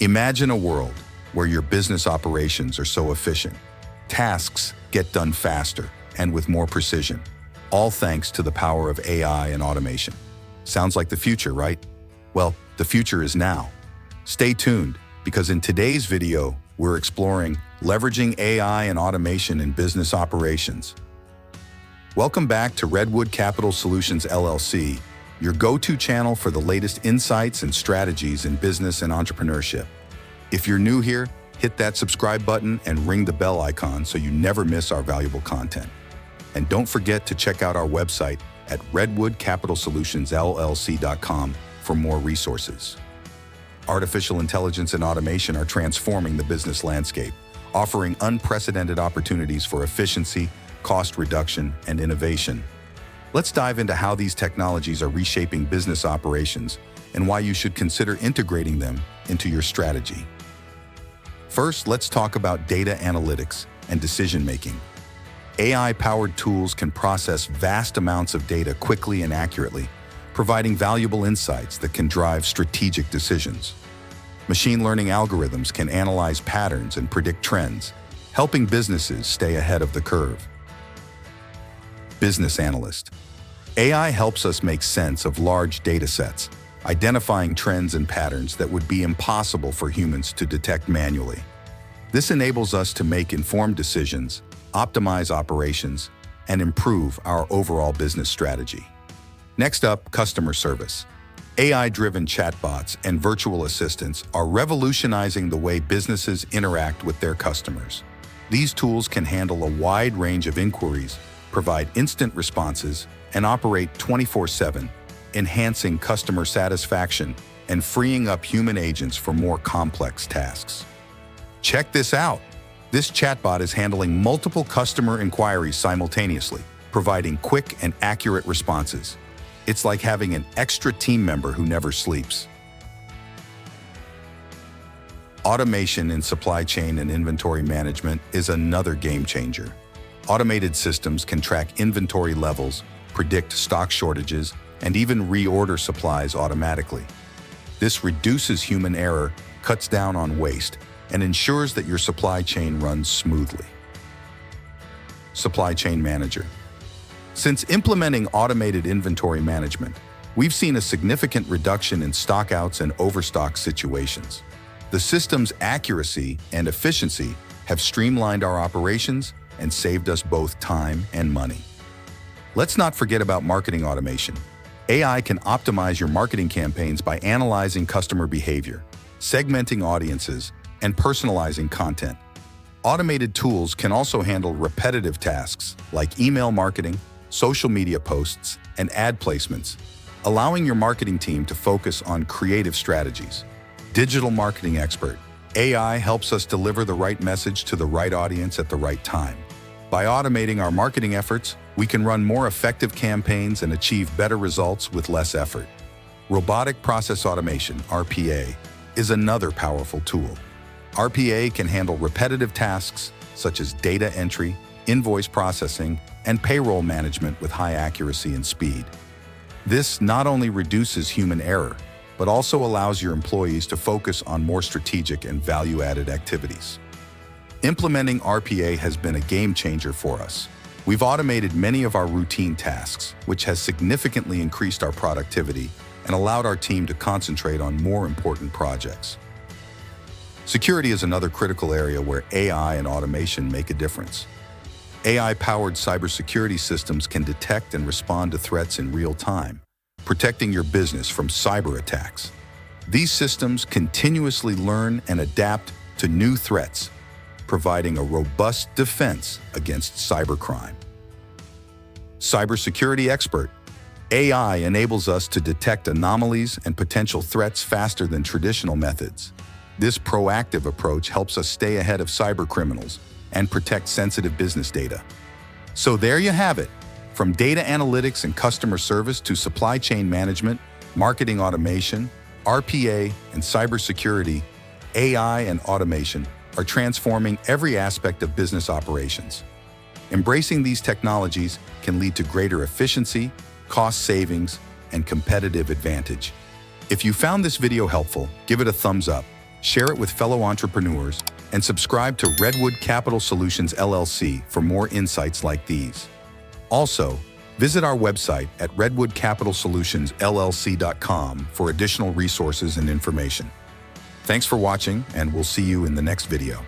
Imagine a world where your business operations are so efficient. Tasks get done faster and with more precision, all thanks to the power of AI and automation. Sounds like the future, right? Well, the future is now. Stay tuned, because in today's video, we're exploring leveraging AI and automation in business operations. Welcome back to Redwood Capital Solutions LLC, your go-to channel for the latest insights and strategies in business and entrepreneurship. If you're new here, hit that subscribe button and ring the bell icon so you never miss our valuable content. And don't forget to check out our website at redwoodcapitalsolutionsllc.com for more resources. Artificial intelligence and automation are transforming the business landscape, offering unprecedented opportunities for efficiency, cost reduction, and innovation. Let's dive into how these technologies are reshaping business operations and why you should consider integrating them into your strategy. First, let's talk about data analytics and decision-making. AI-powered tools can process vast amounts of data quickly and accurately, providing valuable insights that can drive strategic decisions. Machine learning algorithms can analyze patterns and predict trends, helping businesses stay ahead of the curve. Business analyst. AI helps us make sense of large data sets, identifying trends and patterns that would be impossible for humans to detect manually. This enables us to make informed decisions, optimize operations, and improve our overall business strategy. Next up, customer service. AI-driven chatbots and virtual assistants are revolutionizing the way businesses interact with their customers. These tools can handle a wide range of inquiries, provide instant responses, and operate 24/7, enhancing customer satisfaction and freeing up human agents for more complex tasks. Check this out! This chatbot is handling multiple customer inquiries simultaneously, providing quick and accurate responses. It's like having an extra team member who never sleeps. Automation in supply chain and inventory management is another game changer. Automated systems can track inventory levels, predict stock shortages, and even reorder supplies automatically. This reduces human error, cuts down on waste, and ensures that your supply chain runs smoothly. Supply chain manager. Since implementing automated inventory management, we've seen a significant reduction in stockouts and overstock situations. The system's accuracy and efficiency have streamlined our operations and saved us both time and money. Let's not forget about marketing automation. AI can optimize your marketing campaigns by analyzing customer behavior, segmenting audiences, and personalizing content. Automated tools can also handle repetitive tasks like email marketing, social media posts, and ad placements, allowing your marketing team to focus on creative strategies. Digital marketing expert. AI helps us deliver the right message to the right audience at the right time. By automating our marketing efforts, we can run more effective campaigns and achieve better results with less effort. Robotic process automation, RPA, is another powerful tool. RPA can handle repetitive tasks such as data entry, invoice processing, and payroll management with high accuracy and speed. This not only reduces human error, but also allows your employees to focus on more strategic and value-added activities. Implementing RPA has been a game changer for us. We've automated many of our routine tasks, which has significantly increased our productivity and allowed our team to concentrate on more important projects. Security is another critical area where AI and automation make a difference. AI-powered cybersecurity systems can detect and respond to threats in real time, protecting your business from cyber attacks. These systems continuously learn and adapt to new threats, providing a robust defense against cybercrime. Cybersecurity expert. AI enables us to detect anomalies and potential threats faster than traditional methods. This proactive approach helps us stay ahead of cybercriminals and protect sensitive business data. So there you have it. From data analytics and customer service to supply chain management, marketing automation, RPA, and cybersecurity, AI and automation are transforming every aspect of business operations. Embracing these technologies can lead to greater efficiency, cost savings, and competitive advantage. If you found this video helpful, give it a thumbs up share it with fellow entrepreneurs, and subscribe to Redwood Capital Solutions LLC for more insights like these. Also, visit our website at redwoodcapitalsolutionsllc.com for additional resources and information. Thanks for watching, and we'll see you in the next video.